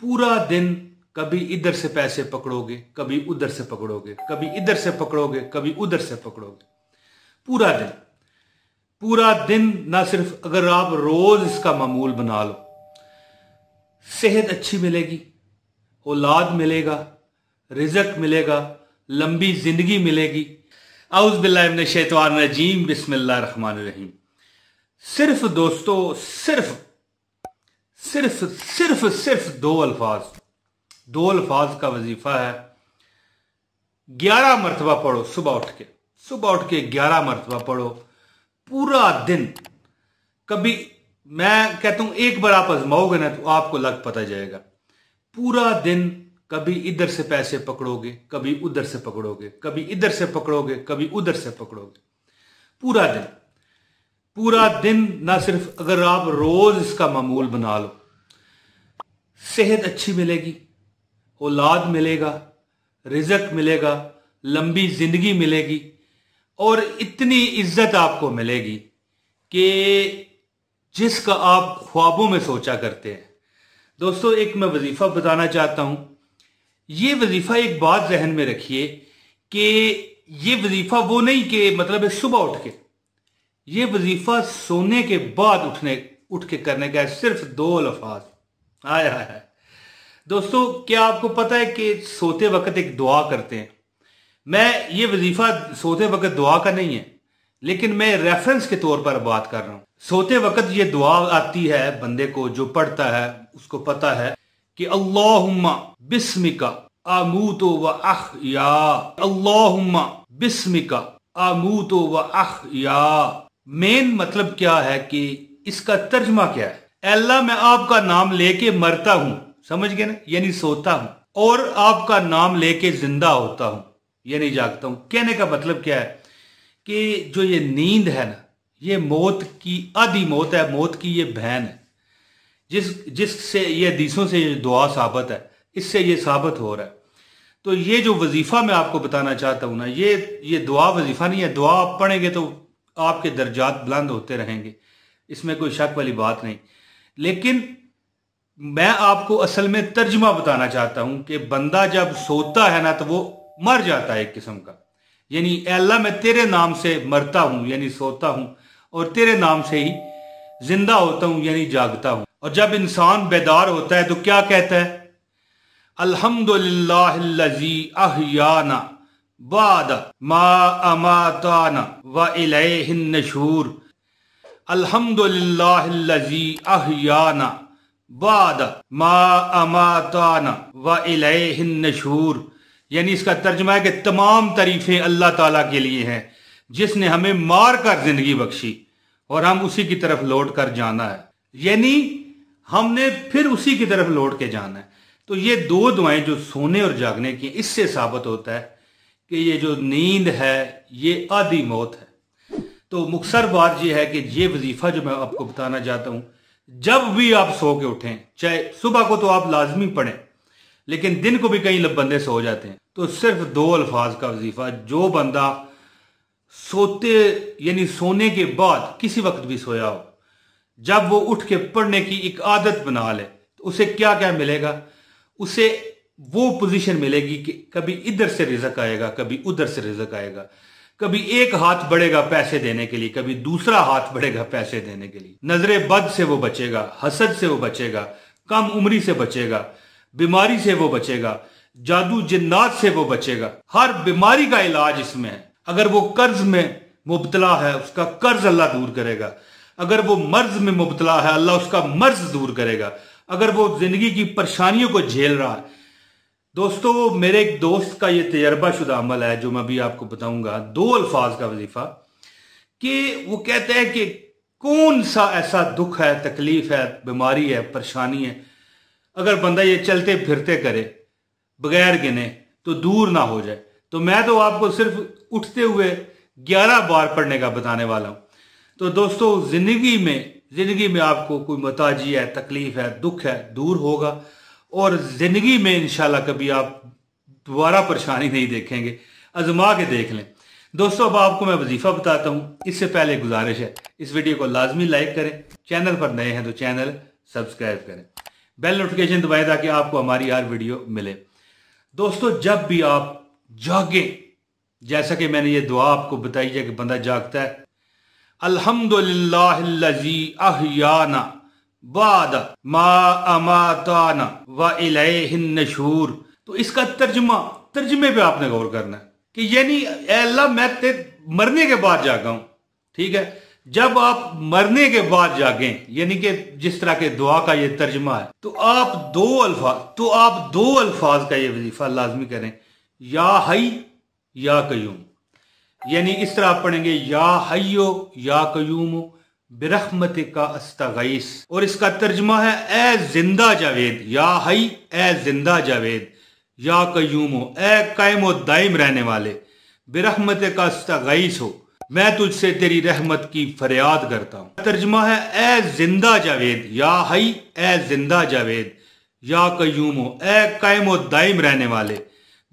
पूरा दिन कभी इधर से पैसे पकड़ोगे, कभी उधर से पकड़ोगे, कभी इधर से पकड़ोगे, कभी उधर से पकड़ोगे। पूरा दिन ना सिर्फ अगर आप रोज इसका मामूल बना लो, सेहत अच्छी मिलेगी, औलाद मिलेगा, रिज़्क मिलेगा, लंबी जिंदगी मिलेगी। औज़ बिल्लाहि मिनश शैतानिर रजीम, बिस्मिल्लाहिर रहमानिर रहीम। सिर्फ दोस्तों सिर्फ दो अल्फाज का वजीफा है। 11 मरतबा पढ़ो सुबह उठ के 11 मरतबा पढ़ो पूरा दिन। कभी मैं कहता हूं एक बार आप आजमाओगे ना तो आपको लग पता जाएगा। पूरा दिन कभी इधर से पैसे पकड़ोगे, कभी उधर से पकड़ोगे, कभी इधर से पकड़ोगे, कभी उधर से पकड़ोगे। पूरा दिन ना सिर्फ अगर आप रोज इसका मामूल बना लो, सेहत अच्छी मिलेगी, औलाद मिलेगा, रिज़्क मिलेगा, लंबी जिंदगी मिलेगी और इतनी इज्जत आपको मिलेगी कि जिसका आप ख्वाबों में सोचा करते हैं। दोस्तों एक मैं वजीफा बताना चाहता हूं। ये वजीफा एक बात जहन में रखिए कि ये वजीफा वो नहीं कि मतलब है सुबह उठ के, ये वजीफा सोने के बाद उठ के करने का है। सिर्फ 2 अल्फाज। आया दोस्तों, क्या आपको पता है कि सोते वक्त एक दुआ करते हैं। मैं ये वजीफा सोते वक्त दुआ का नहीं है, लेकिन मैं रेफरेंस के तौर पर बात कर रहा हूं। सोते वक्त ये दुआ आती है, बंदे को जो पढ़ता है उसको पता है कि अल्लाहुम्मा बिस्मिका आमूतु व अहया, अल्लाहुम्मा बिस्मिका आमूतु व अहया। मेन मतलब क्या है कि इसका तर्जमा क्या है? अल्लाह मैं आपका नाम लेके मरता हूं, समझ गए ना, यानी सोता हूं, और आपका नाम लेके जिंदा होता हूं, यानी जागता हूं। कहने का मतलब क्या है कि जो ये नींद है ना, ये मौत की आधी मौत है, मौत की ये बहन है। जिससे ये हदीसों से ये दुआ साबित है, इससे ये साबित हो रहा है। तो ये जो वजीफा मैं आपको बताना चाहता हूं ना, ये दुआ वजीफा नहीं है। दुआ आप पढ़ेंगे तो आपके दर्जात बुलंद होते रहेंगे, इसमें कोई शक वाली बात नहीं। लेकिन मैं आपको असल में तर्जमा बताना चाहता हूं कि बंदा जब सोता है ना तो वो मर जाता है एक किस्म का। यानी अल्लाह मैं तेरे नाम से मरता हूं, यानी सोता हूं, और तेरे नाम से ही जिंदा होता हूं, यानी जागता हूं। और जब इंसान बेदार होता है तो क्या कहता है? अल्हम्दुलिल्लाहिल्लज़ी अहयाना बाद मा अमाताना व इलैहिन नशूर। अल्हम्दुलिल्लाहिल्लज़ी अहयाना बाद मा अमाताना व इलैहिन नशूर। यानी इसका तर्जुमा है कि तमाम तारीफें अल्लाह ताला के लिए हैं जिसने हमें मार कर जिंदगी बख्शी और हम उसी की तरफ लौट कर जाना है। यानी हमने फिर उसी की तरफ लौट के जाना है। तो ये 2 दुआएं जो सोने और जागने की, इससे साबित होता है कि ये जो नींद है ये आधी मौत है। तो मुख्तसर बात ये है कि ये वजीफा जो मैं आपको बताना चाहता हूं, जब भी आप सो के उठें, चाहे सुबह को तो आप लाजमी पढ़ें, लेकिन दिन को भी कई बंदे सो जाते हैं, तो सिर्फ 2 अल्फाज का वजीफा। जो बंदा सोते यानी सोने के बाद किसी वक्त भी सोया हो, जब वो उठ के पढ़ने की एक आदत बना ले तो उसे क्या क्या मिलेगा? उसे वो पोजीशन मिलेगी कि कभी इधर से रिज़्क आएगा, कभी उधर से रिज़्क आएगा, कभी एक हाथ बढ़ेगा पैसे देने के लिए, कभी दूसरा हाथ बढ़ेगा पैसे देने के लिए। नजरे बद से वो बचेगा, हसद से वो बचेगा, कम उम्री से बचेगा, बीमारी से वो बचेगा, जादू जिन्नात से वो बचेगा। हर बीमारी का इलाज इसमें है। अगर वो कर्ज में मुब्तला है, उसका कर्ज अल्लाह दूर करेगा। अगर वो मर्ज में मुब्तला है, अल्लाह उसका मर्ज दूर करेगा। अगर वो जिंदगी की परेशानियों को झेल रहा है, दोस्तों मेरे एक दोस्त का ये तजर्बा शुदा अमल है जो मैं भी आपको बताऊंगा। 2 अल्फाज का वजीफा कि वो कहते हैं कि कौन सा ऐसा दुख है, तकलीफ है, बीमारी है, परेशानी है, अगर बंदा ये चलते फिरते करे बगैर गिने तो दूर ना हो जाए। तो मैं तो आपको सिर्फ उठते हुए 11 बार पढ़ने का बताने वाला हूं। तो दोस्तों जिंदगी में आपको कोई मोहताजी है, तकलीफ है, दुख है, दूर होगा और जिंदगी में इंशाल्लाह कभी आप दोबारा परेशानी नहीं देखेंगे। आजमा के देख लें। दोस्तों अब आपको मैं वजीफा बताता हूं। इससे पहले गुजारिश है, इस वीडियो को लाजमी लाइक करें, चैनल पर नए हैं तो चैनल सब्सक्राइब करें। बेल नोटिफिकेशन दबाएं ताकि आपको हमारी हर वीडियो मिले। दोस्तों, जब भी आप जागें, जैसा कि मैंने ये दुआ आपको बताई है कि बंदा जागता है, अल्हम्दुलिल्लाहिल्लज़ी अहयाना बाद मा अमाताना व इलैहिन नशूर। तो इसका तर्जुमे पे आपने गौर करना है कि यानी अल्लाह मैं मरने के बाद जागा हूं। ठीक है, जब आप मरने के बाद जागें, यानी कि जिस तरह के दुआ का ये तर्जुमा है, तो आप दो अल्फाज का ये वजीफा लाजमी करें, या हई या कयूम। यानी इस तरह आप पढ़ेंगे, या हयो या कयूम बिरहमतिका अस्तगीस। और इसका तर्जुमा है, ए जिंदा जावेद, या हई ए जिंदा जावेद, या कयूम ए कायम दाइम रहने वाले, बिरहमतिका अस्तगीस हो, मैं तुझसे तेरी रहमत की फरियाद करता हूं। तर्जुमा है, ए जिंदा जावेद, या हई ए जिंदा जावेद, या कयूम ए कायम दाइम रहने वाले,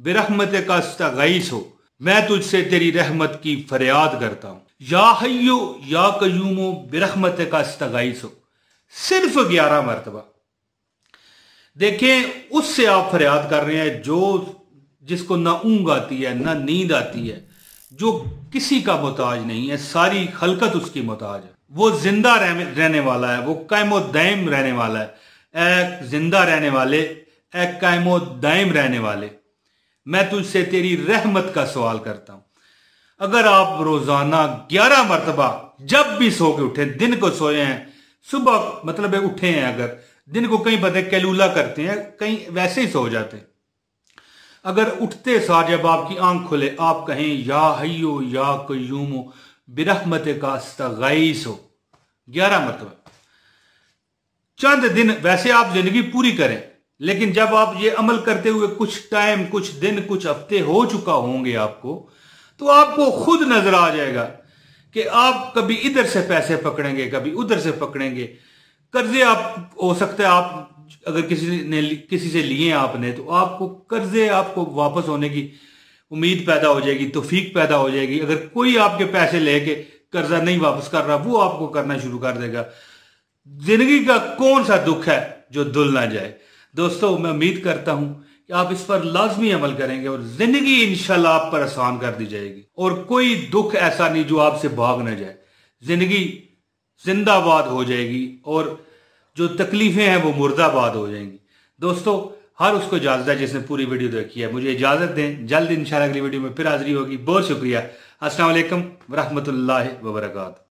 बिरहमतिका अस्तगीस हो, मैं तुझसे तेरी रहमत की फरियाद करता हूं। या हय्यो या कयूमो बिरहमतिका अस्तगीस हो, सिर्फ 11 मरतबा। देखें, उससे आप फरियाद कर रहे हैं जिसको ना ऊंघ आती है ना नींद आती है, जो किसी का मोहताज नहीं है, सारी खलकत उसकी मोहताज है। वो जिंदा रहने वाला है, वो कायम दाइम रहने वाला है। ए जिंदा रहने वाले, ए कायम दाइम रहने वाले, मैं तुझसे तेरी रहमत का सवाल करता हूं। अगर आप रोजाना 11 मरतबा जब भी सो के उठे, दिन को सोए हैं, सुबह मतलब है उठे हैं, अगर दिन को कहीं बदे कैलूला करते हैं, कहीं वैसे ही सो जाते हैं, अगर उठते सार जब आपकी आंख खुले आप कहें, या हय्यो या कयूम बिरहमतिका अस्तगीस हो 11 मरतबा। चंद दिन वैसे आप जिंदगी पूरी करें, लेकिन जब आप ये अमल करते हुए कुछ टाइम, कुछ दिन, कुछ हफ्ते हो चुका होंगे आपको, तो आपको खुद नजर आ जाएगा कि आप कभी इधर से पैसे पकड़ेंगे, कभी उधर से पकड़ेंगे। कर्जे आप हो सकता है, आप अगर किसी से लिए आपने, तो आपको कर्जे आपको वापस होने की उम्मीद पैदा हो जाएगी, तौफीक पैदा हो जाएगी। अगर कोई आपके पैसे लेके कर्जा नहीं वापस कर रहा, वो आपको करना शुरू कर देगा। जिंदगी का कौन सा दुख है जो धुल ना जाए। दोस्तों, मैं उम्मीद करता हूं कि आप इस पर लाजमी अमल करेंगे और जिंदगी इंशाल्लाह आप पर आसान कर दी जाएगी, और कोई दुख ऐसा नहीं जो आपसे भाग न जाए। जिंदगी जिंदाबाद हो जाएगी और जो तकलीफें हैं वो मुर्दाबाद हो जाएंगी। दोस्तों, हर उसको इजाजत है जिसने पूरी वीडियो देखी है। मुझे इजाजत दें, जल्द इंशाल्लाह अगली वीडियो में फिर हाजिरी होगी। बहुत शुक्रिया। अस्सलाम वालेकुम व रहमतुल्लाहि व बरकातहू।